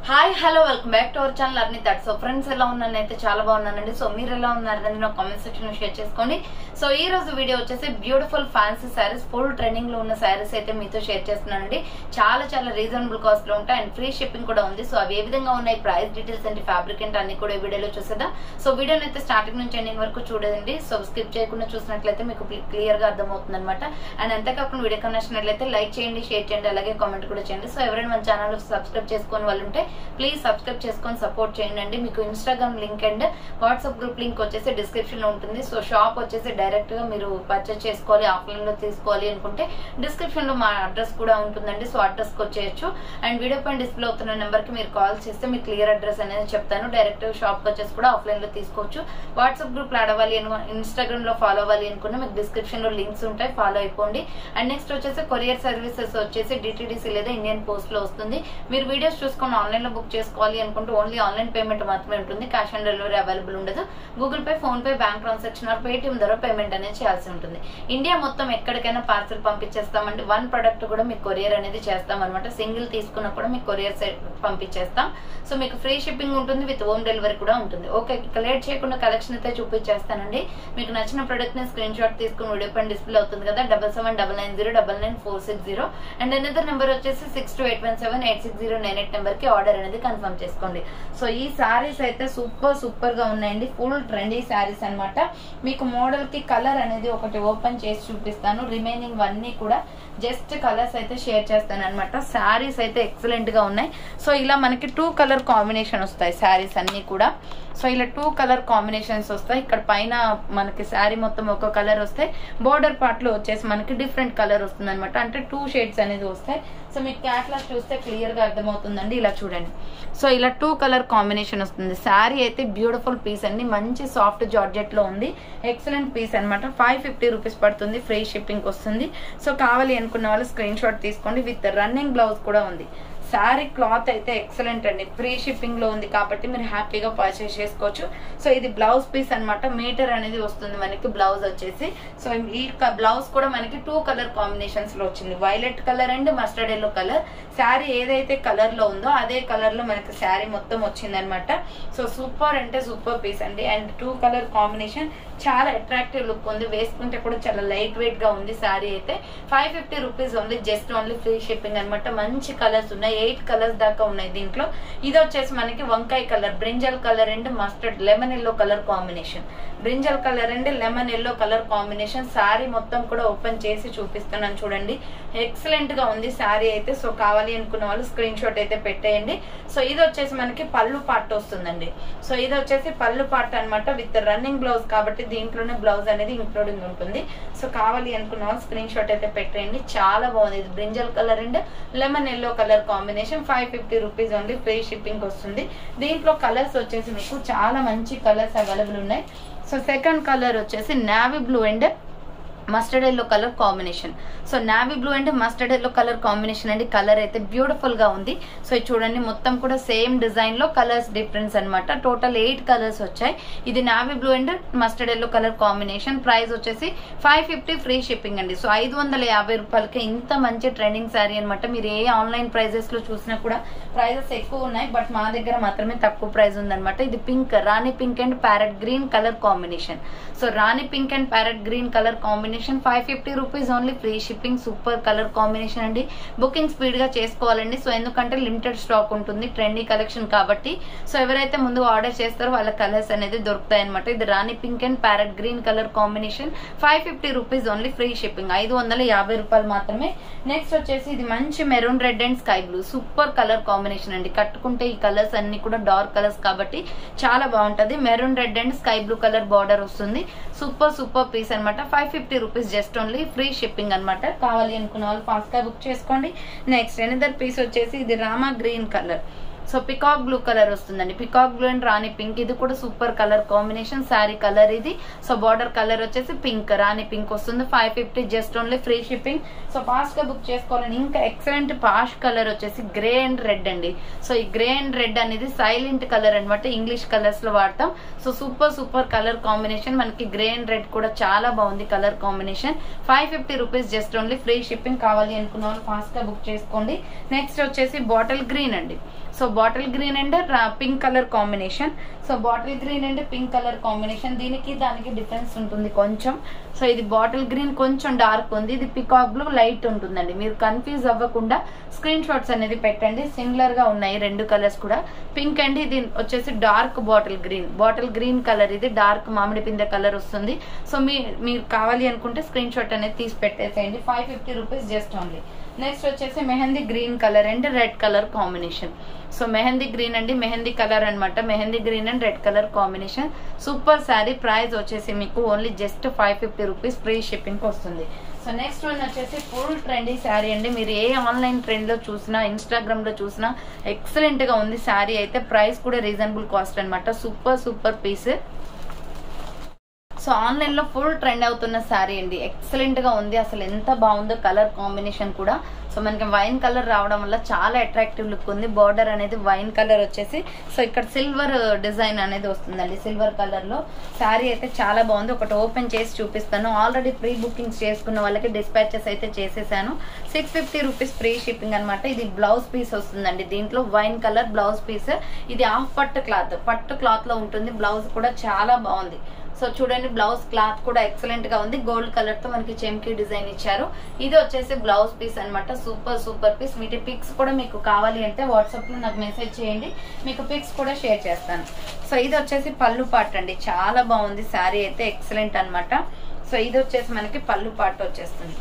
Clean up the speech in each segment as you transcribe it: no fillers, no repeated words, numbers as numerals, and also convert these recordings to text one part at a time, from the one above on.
Hi hello welcome back to our channel అర్ని thoughts. So friends ఎలా ఉన్నానైతే చాలా బాగున్నానండి. So మీరు ఎలా ఉన్నారని నా కామెంట్ సెక్షన్ లో షేర్ చేసుకోండి. సో ఈ రోజు వీడియో వచ్చేసి beautiful fancy saris, full trending లో ఉన్న శారీస్ అయితే మీతో షేర్ చేస్తున్నానండి. చాలా చాలా రీజనబుల్ కాస్ట్ లో ఉంటాయి అండ్ ఫ్రీ షిప్పింగ్ కూడా ఉంది. సో అవి ఏ విధంగా ఉన్నాయి, ప్రైస్ డీటెయిల్స్ అండ్ ఫ్యాబ్రిక్ అంటే అన్ని కూడా ఈ వీడియోలో చూసేద్దాం. సో వీడియోని అయితే స్టార్టింగ్ నుంచి ఎండింగ్ వరకు చూడండి. సో స్కిప్ చేయకుండా చూసినట్లయితే మీకు క్లియర్ గా అర్థమవుతుంది అనమాట. అండ్ అంతేకాకుండా వీడియో నచ్చినట్లయితే లైక్ చేయండి, షేర్ చేయండి, అలాగే కామెంట్ కూడా చేయండి. సో ఎవరైనా మన ఛానల్ సబ్స్క్రైబ్ చేసుకుని వాళ్ళు ఉంటే ప్లీజ్ సబ్స్క్రైబ్ చేసుకొని సపోర్ట్ చేయండి. మీకు Instagram link and WhatsApp group link వచ్చేసి డిస్క్రిప్షన్ లో ఉంటుంది. సో షాప్ వచ్చేసి డైరెక్ట్ గా మీరు పర్చేస్ చేసుకోవాలి, ఆఫ్లైన్ లో తీసుకోవాలి అనుకుంటే డిస్క్రిప్షన్ లో మా అడ్రస్ కూడా ఉంటుందండి. సో అడ్రస్ కి వచ్చేయచ్చు. అండ్ వీడియో పైన డిస్ప్లే అవుతున్న నెంబర్ కి మీరు కాల్ చేస్తే మీకు క్లియర్ అడ్రస్ అనేది చెప్తాను. డైరెక్ట్ షాప్ కి వచ్చేసి కూడా ఆఫ్లైన్ లో తీసుకోవచ్చు. వాట్సాప్ గ్రూప్ లో అడవాలి, ఇన్స్టాగ్రామ్ లో ఫాలో అవ్వాలి అనుకున్నా మీకు డిస్క్రిప్షన్ లో లింక్స్ ఉంటాయి, ఫాలో అయిపోండి. అండ్ నెక్స్ట్ వచ్చేసి కొరియర్ సర్వీసెస్ వచ్చేసి డిటిడిసి లేదా ఇండియన్ పోస్ట్ లో వస్తుంది. మీరు వీడియోస్ చూసుకొని ఆన్లైన్ లో బుక్ చేసుకోవాలి అనుకుంటే ఓన్లీ ఆన్లైన్ పేమెంట్ మాత్రమే ఉంటుంది. క్యాష్ ఆన్ డెలివరీ అవైలబుల్ ఉండదు. Google pay, phone pay, bank transaction are Paytm ద్వారా పేమెంట్ అనేది చేయాల్సి ఉంటుంది. ఇండియా మొత్తం ఎక్కడికైనా పార్సల్ పంపించేస్తామండి. వన్ ప్రొడక్ట్ కూడా మీకు కొరియర్ అనేది చేస్తాం అనమాట. సింగిల్ తీసుకున్నా కూడా మీకు కొరియర్ పంపించేస్తాం. సో మీకు ఫ్రీ షిప్పింగ్ ఉంటుంది, విత్ హోమ్ డెలివరీ కూడా ఉంటుంది. ఓకే, లేట్ చేయకుండా కలెక్షన్ అయితే చూపించేస్తానండి. మీకు నచ్చిన ప్రొడక్ట్ ని స్క్రీన్ షాట్ తీసుకుని వీడియో పైన డిస్ప్లే అవుతుంది కదా, 7799099460 అండ్ అనదర్ నెంబర్ వచ్చేసి 6281786098 నెంబర్ కి ఆర్డర్ అనేది కన్ఫర్మ్ చేసుకోండి. సో ఈ సారీస్ అయితే సూపర్ గా ఉన్నాయండి. ఫుల్ ట్రెండీ సారీస్ అన్నమాట. మీకు మోడల్ కి కలర్ అనేది ఒకటి ఓపెన్ చేసి చూపిస్తాను. రిమైనింగ్ అన్ని కూడా జస్ట్ కలర్స్ అయితే షేర్ చేస్తాను అనమాట. శారీస్ అయితే ఎక్సలెంట్ గా ఉన్నాయి. సో ఇలా మనకి 2 కలర్ కాంబినేషన్ వస్తాయి శారీస్ అన్ని కూడా. సో ఇలా 2 కలర్ కాంబినేషన్స్ వస్తాయి. ఇక్కడ పైన మనకి శారీ మొత్తం ఒక కలర్ వస్తాయి, బోర్డర్ పార్ట్ లో వచ్చేసి మనకి డిఫరెంట్ కలర్ వస్తుంది అనమాట. అంటే 2 షేడ్స్ అనేది వస్తాయి. సో మీకు క్యాట్లాగ్ చూస్తే క్లియర్ గా అర్థమవుతుందండి. ఇలా చూడండి. సో ఇలా 2 కలర్ కాంబినేషన్ వస్తుంది. శారీ అయితే బ్యూటిఫుల్ పీస్ అండి, మంచి సాఫ్ట్ జార్జెట్ లో ఉంది. ఎక్సలెంట్ పీస్ అనమాట. 550 రూపీస్ పడుతుంది, ఫ్రీ షిప్పింగ్ వస్తుంది. సో కావాలి అనుకున్న వాళ్ళు స్క్రీన్ షాట్ తీసుకోండి. విత్ రన్నింగ్ బ్లౌజ్ కూడా ఉంది. శారీ క్లాత్ అయితే ఎక్సలెంట్ అండి. ఫ్రీ షిప్పింగ్ లో ఉంది కాబట్టి మీరు హ్యాపీగా పర్చేస్ చేసుకోవచ్చు. సో ఇది బ్లౌజ్ పీస్ అనమాట. మీటర్ అనేది వస్తుంది మనకి బ్లౌజ్ వచ్చేసి. సో ఈ బ్లౌజ్ కూడా మనకి 2 కలర్ కాంబినేషన్స్ లో వచ్చింది, violet colour and mustard yellow colour. Sari ఏదైతే కలర్ లో ఉందో అదే కలర్ లో మనకి శారీ మొత్తం వచ్చింది అనమాట. సో సూపర్ అంటే సూపర్ పీస్ అండి. అండ్ 2 కలర్ కాంబినేషన్ చాలా అట్రాక్టివ్ లుక్ ఉంది. వేసుకుంటే కూడా చాలా లైట్ వెయిట్ గా ఉంది. శారీ అయితే 550 rupees only, just only free shipping అనమాట. మంచి కలర్స్ ఉన్నాయి, 8 కలర్స్ దాకా ఉన్నాయి దీంట్లో. ఇది వచ్చేసి మనకి వంకాయ colour, brinjal colour and mustard lemon yellow colour combination. Brinjal colour and lemon yellow colour combination. Sari మొత్తం కూడా ఓపెన్ చేసి చూపిస్తున్నాను చూడండి. ఎక్సలెంట్ గా ఉంది శారీ అయితే. సో కావాలి అనుకున్న వాళ్ళు స్క్రీన్ షాట్ అయితే పెట్టేయండి. సో ఇది వచ్చేసి మనకి పళ్ళు పార్ట్ వస్తుందండి. సో ఇది వచ్చేసి పళ్ళు పార్ట్ అనమాట, విత్ రన్నింగ్ బ్లౌజ్ కాబట్టి దీంట్లోనే బ్లౌజ్ అనేది ఇంక్లూడింగ్ ఉంటుంది. సో కావాలి అనుకున్న వాళ్ళు స్క్రీన్ షాట్ అయితే పెట్టేయండి. చాలా బాగుంది. ఇది brinjal colour and lemon yellow colour combination. 550 rupees only, free shipping వస్తుంది. దీంట్లో కలర్స్ వచ్చేసి మీకు చాలా మంచి కలర్స్ అవైలబుల్ ఉన్నాయి. సో సెకండ్ కలర్ వచ్చేసి navy blue and mustard yellow colour combination. So navy blue and mustard yellow colour combination అండి. Colour అయితే బ్యూటిఫుల్ గా ఉంది. సో చూడండి మొత్తం కూడా సేమ్ డిజైన్ లో కలర్స్ డిఫరెన్స్ అనమాట. టోటల్ 8 కలర్స్ వచ్చాయి. ఇది navy blue and mustard yellow colour combination. Price వచ్చేసి 550, ఫ్రీ షిప్పింగ్ అండి. సో 550 రూపాయలకి ఇంత మంచి ట్రెండింగ్ శారీ అనమాట. మీరు ఏ ఆన్లైన్ ప్రైజెస్ లో చూసినా కూడా ప్రైజెస్ ఎక్కువ ఉన్నాయి, బట్ మా దగ్గర మాత్రమే తక్కువ ప్రైస్ ఉందన్నమాట. ఇది pink, rani pink and parrot green colour combination. So Rani pink and parrot green colour combination 550 rupees only, free shipping. Super colour combination అండి. బుకింగ్ స్పీడ్ గా చేసుకోవాలండి. సో ఎందుకంటే లిమిటెడ్ స్టాక్ ఉంటుంది, ట్రెండీ కలెక్షన్ కాబట్టి. సో ఎవరైతే ముందు ఆర్డర్ చేస్తారో వాళ్ళ కలర్స్ అనేది దొరుకుతాయి అనమాట. ఇది rani pink and parrot green colour combination. 550 rupees only, free shipping. 550 రూపాయలు మాత్రమే. నెక్స్ట్ వచ్చేసి ఇది మంచి maroon red and sky blue. Super colour combination అండి. కట్టుకుంటే ఈ కలర్స్ అన్ని కూడా డార్క్ కలర్స్ కాబట్టి చాలా బాగుంటది. Maroon red and sky blue colour border వస్తుంది. సూపర్ పీస్ అనమాట. 550 rupees, just only free shipping అనమాట. కావాలి అనుకున్న వాళ్ళు ఫాస్ట్ గా బుక్ చేసుకోండి. నెక్స్ట్ ఎనదర్ పీస్ వచ్చేసి ఇది rama green colour. So peacock blue colour వస్తుందండి. Peacock blue and rani pink. ఇది కూడా super colour combination. Sari colour ఇది. సో బార్డర్ కలర్ వచ్చేసి పింక్, రాణి పింక్ వస్తుంది. 550, just only free shipping. So fast గా బుక్ చేసుకోవాలని. ఇంకా ఎక్సలెంట్ పాష్ కలర్ వచ్చేసి గ్రే అండ్ రెడ్ అండి. సో ఈ గ్రే అండ్ రెడ్ అనేది సైలెంట్ కలర్ అనమాట. ఇంగ్లీష్ కలర్స్ లో వాడతాం. So super colour combination. మనకి గ్రే అండ్ రెడ్ కూడా చాలా బాగుంది colour combination. 550 rupees, just only free shipping. కావాలి అనుకున్న వాళ్ళు ఫాస్ట్ గా బుక్ చేసుకోండి. నెక్స్ట్ వచ్చేసి బాటిల్ గ్రీన్ అండి. So bottle green and pink colour combination. So bottle green and pink colour combination, దీనికి దానికి డిఫరెన్స్ ఉంటుంది కొంచెం. సో ఇది బాటిల్ గ్రీన్ కొంచెం డార్క్ ఉంది, ఇది పికాక్ బ్లూ లైట్ ఉంటుందండి. మీరు కన్ఫ్యూజ్ అవ్వకుండా స్క్రీన్ షాట్స్ అనేది పెట్టండి, సిమిలర్ గా ఉన్నాయి రెండు కలర్స్ కూడా. పింక్ అండ్ ఇది వచ్చేసి డార్క్ బాటిల్ గ్రీన్ కలర్, ఇది డార్క్ మామిడి పిందె కలర్ వస్తుంది. సో మీరు కావాలి అనుకుంటే స్క్రీన్ షాట్ అనేది తీసి పెట్టేసేయండి. 550 రూపీస్ జస్ట్ ఓన్లీ. నెక్స్ట్ వచ్చేసి mehndi green colour and red colour combination. So mehndi green అండి, మెహందీ కలర్ అనమాట, mehndi green and red colour combination. Super sari. Price వచ్చేసి మీకు only just 550 rupees free shipping వస్తుంది. సో నెక్స్ట్ వన్ వచ్చేసి ఫుల్ ట్రెండీ శారీ అండి. మీరు ఏ ఆన్లైన్ ట్రెండ్ లో చూసినా, ఇన్స్టాగ్రామ్ లో చూసినా ఎక్సలెంట్ గా ఉంది శారీ అయితే. ప్రైస్ కూడా రీజనబుల్ కాస్ట్ అనమాట. Super piece. సో ఆన్లైన్ లో ఫుల్ ట్రెండ్ అవుతున్న శారీ అండి, ఎక్సలెంట్ గా ఉంది. అసలు ఎంత బాగుందో కలర్ కాంబినేషన్ కూడా. సో మనకి వైన్ కలర్ రావడం వల్ల చాలా అట్రాక్టివ్ లుక్ ఉంది. బార్డర్ అనేది వైన్ కలర్ వచ్చేసి, సో ఇక్కడ సిల్వర్ డిజైన్ అనేది వస్తుందండి, సిల్వర్ కలర్ లో. శారీ అయితే చాలా బాగుంది. ఒకటి ఓపెన్ చేసి చూపిస్తాను. ఆల్రెడీ ప్రీ బుకింగ్స్ చేసుకున్న వాళ్ళకి డిస్పాచెస్ అయితే చేసేసాను. 650 రూపీస్ ఫ్రీ షిప్పింగ్ అనమాట. ఇది బ్లౌజ్ పీస్ వస్తుందండి, దీంట్లో వైన్ కలర్ బ్లౌజ్ పీస్. ఇది హాఫ్ పట్టు క్లాత్ లో ఉంటుంది. బ్లౌజ్ కూడా చాలా బాగుంది. సో చూడండి, బ్లౌజ్ క్లాత్ కూడా ఎక్సలెంట్ గా ఉంది. గోల్డ్ కలర్ తో మనకి చెమ్కీ డిజైన్ ఇచ్చారు. ఇది వచ్చేసి బ్లౌజ్ పీస్ అనమాట. Super piece. వీటి పిక్స్ కూడా మీకు కావాలి అంటే వాట్సాప్ లో నాకు మెసేజ్ చేయండి, మీకు పిక్స్ కూడా షేర్ చేస్తాను. సో ఇది వచ్చేసి పళ్ళు పార్ట్ అండి, చాలా బాగుంది శారీ అయితే, ఎక్సలెంట్ అనమాట. సో ఇది వచ్చేసి మనకి పళ్ళు పార్ట్ వచ్చేస్తుంది.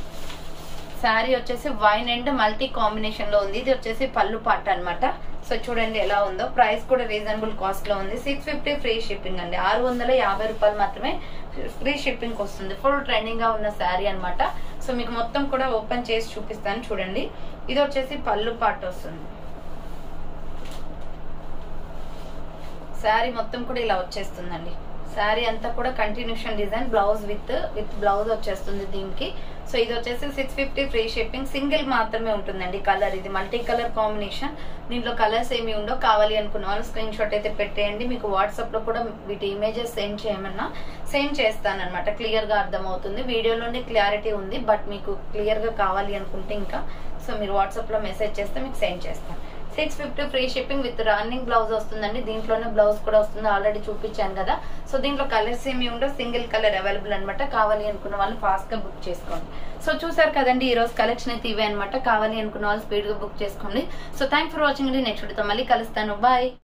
శారీ వచ్చేసి వైన్ అండ్ మల్టీ కాంబినేషన్ లో ఉంది. ఇది వచ్చేసి పళ్ళు పార్ట్ అనమాట. సో చూడండి ఎలా ఉందో. ప్రైస్ కూడా రీజనబుల్ కాస్ట్ లో ఉంది. 650 ఫ్రీ షిప్పింగ్ అండి. 650 రూపాయలు మాత్రమే ఫ్రీ షిప్పింగ్ వస్తుంది. ఫుల్ ట్రెండింగ్ గా ఉన్న శారీ అనమాట. సో మీకు మొత్తం కూడా ఓపెన్ చేసి చూపిస్తాను చూడండి. ఇది వచ్చేసి పళ్ళు పార్ట్ వస్తుంది. శారీ మొత్తం కూడా ఇలా వచ్చేస్తుందండి. శారీ అంతా కూడా continuation design, blouse with blouse వచ్చేస్తుంది దీనికి. సో ఇది వచ్చేసి 650 ఫ్రీ షిప్పింగ్. సింగిల్ మాత్రమే ఉంటుందండి కలర్. ఇది మల్టీ కలర్ కాంబినేషన్, దీంట్లో కలర్స్ ఏమి ఉండవు. కావాలి అనుకున్న వాళ్ళు స్క్రీన్ షాట్ అయితే పెట్టేయండి. మీకు వాట్సాప్ లో కూడా వీటి ఇమేజెస్ సెండ్ చేయమన్నా సెండ్ చేస్తాను అనమాట. క్లియర్ గా అర్థమవుతుంది. వీడియోలోనే క్లారిటీ ఉంది, బట్ మీకు క్లియర్ గా కావాలి అనుకుంటే ఇంకా సో మీరు వాట్సాప్ లో మెసేజ్ చేస్తే మీకు సెండ్ చేస్తాను. 650 free shipping with running blouse వస్తుందండి. దీంట్లోనే బ్లౌజ్ కూడా వస్తుంది, ఆల్రెడీ చూపించాను కదా. సో దీంట్లో కలర్స్ ఏమి ఉండవు, సింగిల్ కలర్ అవైలబుల్ అనమాట. కావాలి అనుకున్న వాళ్ళు ఫాస్ట్ గా బుక్ చేసుకోండి. సో చూసారు కదండి, ఈ రోజు కలెక్షన్ అయితే ఇవే అనమాట. కావాలి అనుకున్న వాళ్ళు స్పీడ్ గా బుక్ చేసుకోండి. సో థ్యాంక్స్ ఫర్ వాచింగ్ అండి. నెక్స్ట్ వీడియోతో మళ్ళీ కలుస్తాను. బాయ్.